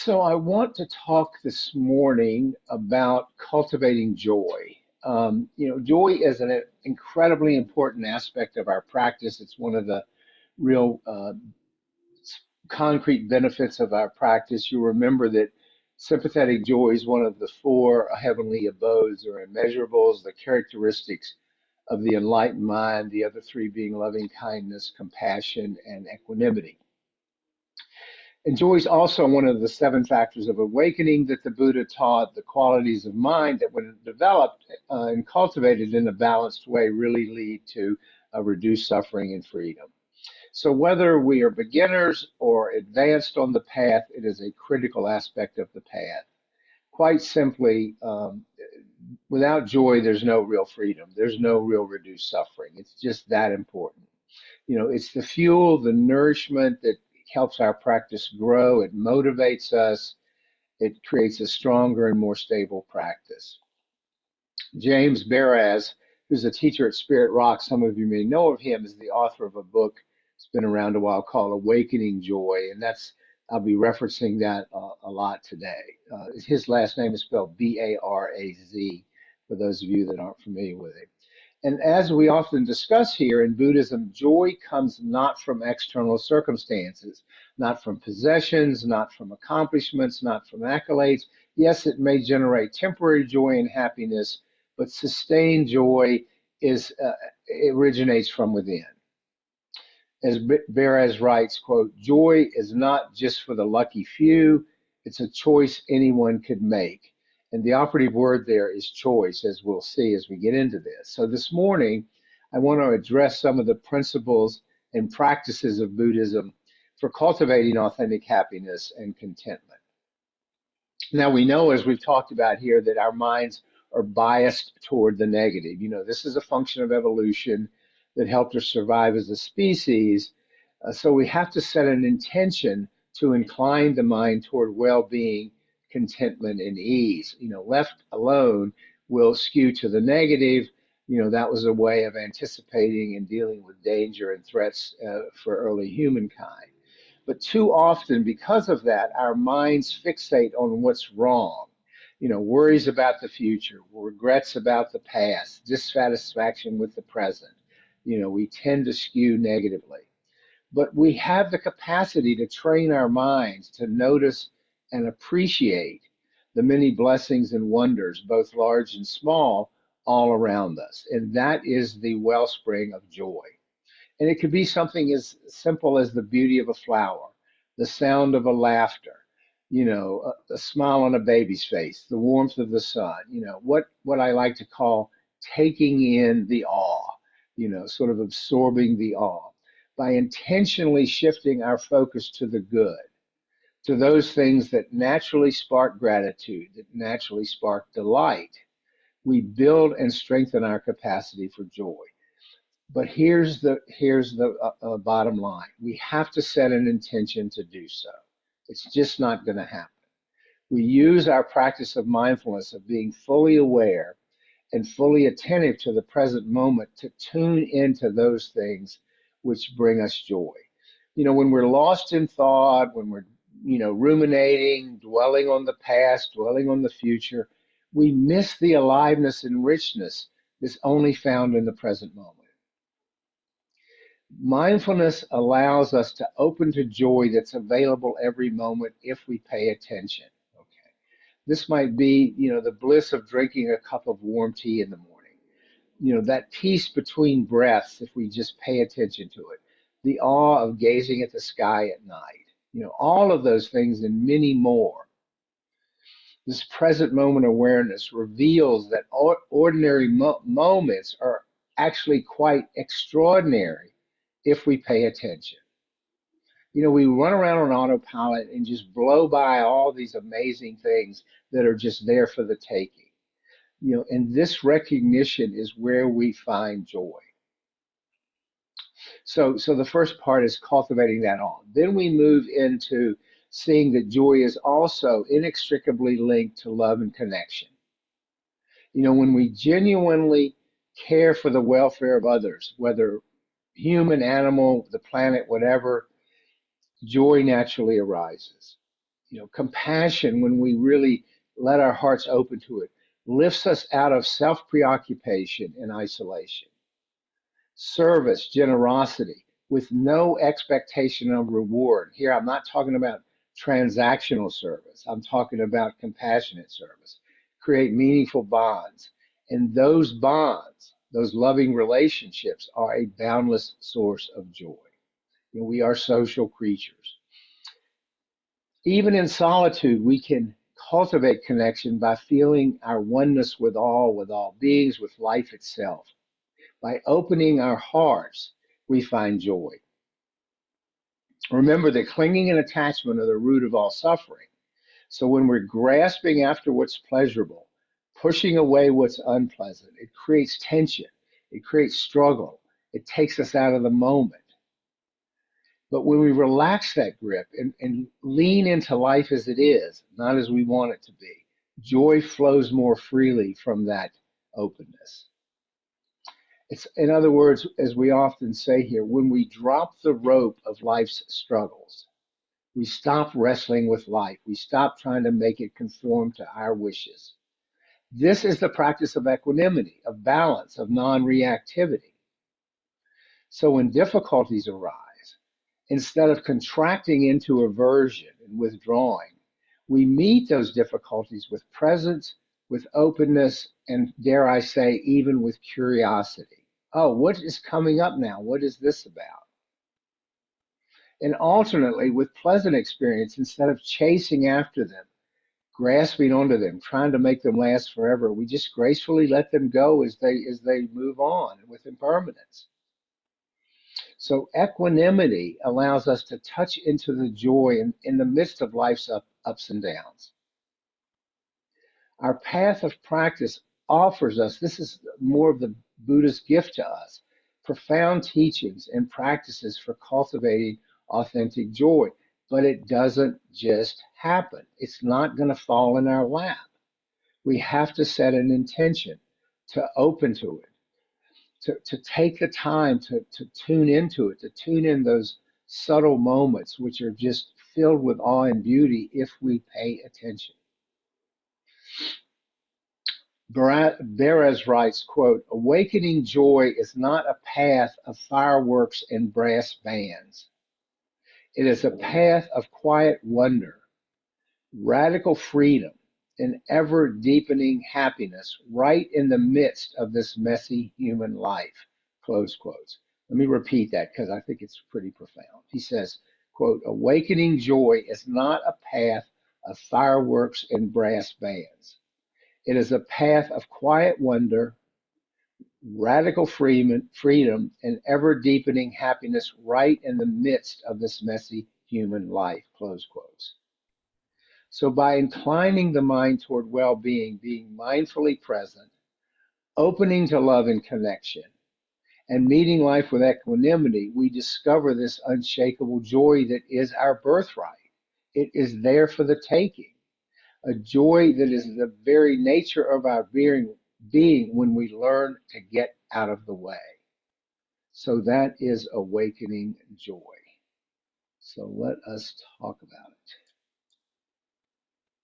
So I want to talk this morning about cultivating joy. Joy is an incredibly important aspect of our practice. It's one of the real concrete benefits of our practice. You remember that sympathetic joy is one of the four heavenly abodes or immeasurables, the characteristics of the enlightened mind, the other three being loving kindness, compassion, and equanimity. And joy is also one of the seven factors of awakening that the Buddha taught. The qualities of mind that, when developed and cultivated in a balanced way, really lead to reduced suffering and freedom. So, whether we are beginners or advanced on the path, it is a critical aspect of the path. Quite simply, without joy, there's no real freedom. There's no real reduced suffering. It's just that important. It's the fuel, the nourishment that helps our practice grow. It motivates us. It creates a stronger and more stable practice. James Baraz, who's a teacher at Spirit Rock, some of you may know of him, is the author of a book that's been around a while called Awakening Joy, and I'll be referencing that a lot today. His last name is spelled Baraz, for those of you that aren't familiar with it. And as we often discuss here in Buddhism, joy comes not from external circumstances, not from possessions, not from accomplishments, not from accolades. Yes, it may generate temporary joy and happiness, but sustained joy it originates from within. As Baraz writes, quote, "Joy is not just for the lucky few, it's a choice anyone could make." And the operative word there is choice, as we'll see as we get into this. So this morning, I want to address some of the principles and practices of Buddhism for cultivating authentic happiness and contentment. Now, we know, as we've talked about here, that our minds are biased toward the negative. This is a function of evolution that helped us survive as a species. So we have to set an intention to incline the mind toward well-being, contentment, and ease. Left alone will skew to the negative. That was a way of anticipating and dealing with danger and threats for early humankind. But too often, because of that, our minds fixate on what's wrong. Worries about the future, regrets about the past, dissatisfaction with the present. We tend to skew negatively. But we have the capacity to train our minds to notice and appreciate the many blessings and wonders, both large and small, all around us. And that is the wellspring of joy. And it could be something as simple as the beauty of a flower, the sound of a laughter, a smile on a baby's face, the warmth of the sun, what I like to call taking in the awe, sort of absorbing the awe by intentionally shifting our focus to the good, to those things that naturally spark gratitude, that naturally spark delight. We build and strengthen our capacity for joy. But here's the bottom line. We have to set an intention to do so. It's just not going to happen. We use our practice of mindfulness, of being fully aware and fully attentive to the present moment, to tune into those things which bring us joy. When we're lost in thought, when we're, ruminating, dwelling on the past, dwelling on the future, we miss the aliveness and richness that's only found in the present moment. Mindfulness allows us to open to joy that's available every moment if we pay attention. Okay. This might be, the bliss of drinking a cup of warm tea in the morning. That peace between breaths if we just pay attention to it. The awe of gazing at the sky at night. All of those things and many more. This present moment awareness reveals that ordinary moments are actually quite extraordinary if we pay attention. We run around on autopilot and just blow by all these amazing things that are just there for the taking. And this recognition is where we find joy. So the first part is cultivating that on. Then we move into seeing that joy is also inextricably linked to love and connection. When we genuinely care for the welfare of others, whether human, animal, the planet, whatever, joy naturally arises. Compassion, when we really let our hearts open to it, lifts us out of self preoccupation and isolation. Service, generosity, with no expectation of reward. Here, I'm not talking about transactional service, I'm talking about compassionate service. Create meaningful bonds. And those bonds, those loving relationships, are a boundless source of joy. We are social creatures. Even in solitude, we can cultivate connection by feeling our oneness with all beings, with life itself. By opening our hearts, we find joy. Remember that clinging and attachment are the root of all suffering. So when we're grasping after what's pleasurable, pushing away what's unpleasant, it creates tension, it creates struggle, it takes us out of the moment. But when we relax that grip and lean into life as it is, not as we want it to be, joy flows more freely from that openness. It's, in other words, as we often say here, when we drop the rope of life's struggles, we stop wrestling with life. We stop trying to make it conform to our wishes. This is the practice of equanimity, of balance, of non-reactivity. So when difficulties arise, instead of contracting into aversion and withdrawing, we meet those difficulties with presence, with openness, and dare I say, even with curiosity. Oh, what is coming up now? What is this about? And alternately, with pleasant experience, instead of chasing after them, grasping onto them, trying to make them last forever, we just gracefully let them go as they move on with impermanence. So equanimity allows us to touch into the joy in the midst of life's ups and downs. Our path of practice offers us, this is more of the Buddha's gift to us, profound teachings and practices for cultivating authentic joy. But it doesn't just happen. It's not going to fall in our lap. We have to set an intention to open to it, to take the time to tune into it, to tune in those subtle moments which are just filled with awe and beauty if we pay attention. Beres writes, quote, "Awakening joy is not a path of fireworks and brass bands. It is a path of quiet wonder, radical freedom, and ever deepening happiness right in the midst of this messy human life." Close quotes. Let me repeat that because I think it's pretty profound. He says, quote, "Awakening joy is not a path of fireworks and brass bands. It is a path of quiet wonder, radical freedom, and ever deepening happiness right in the midst of this messy human life." Close quotes. So by inclining the mind toward well-being, being mindfully present, opening to love and connection, and meeting life with equanimity, we discover this unshakable joy that is our birthright. It is there for the taking, a joy that is the very nature of our being when we learn to get out of the way. So that is awakening joy. So let us talk about it.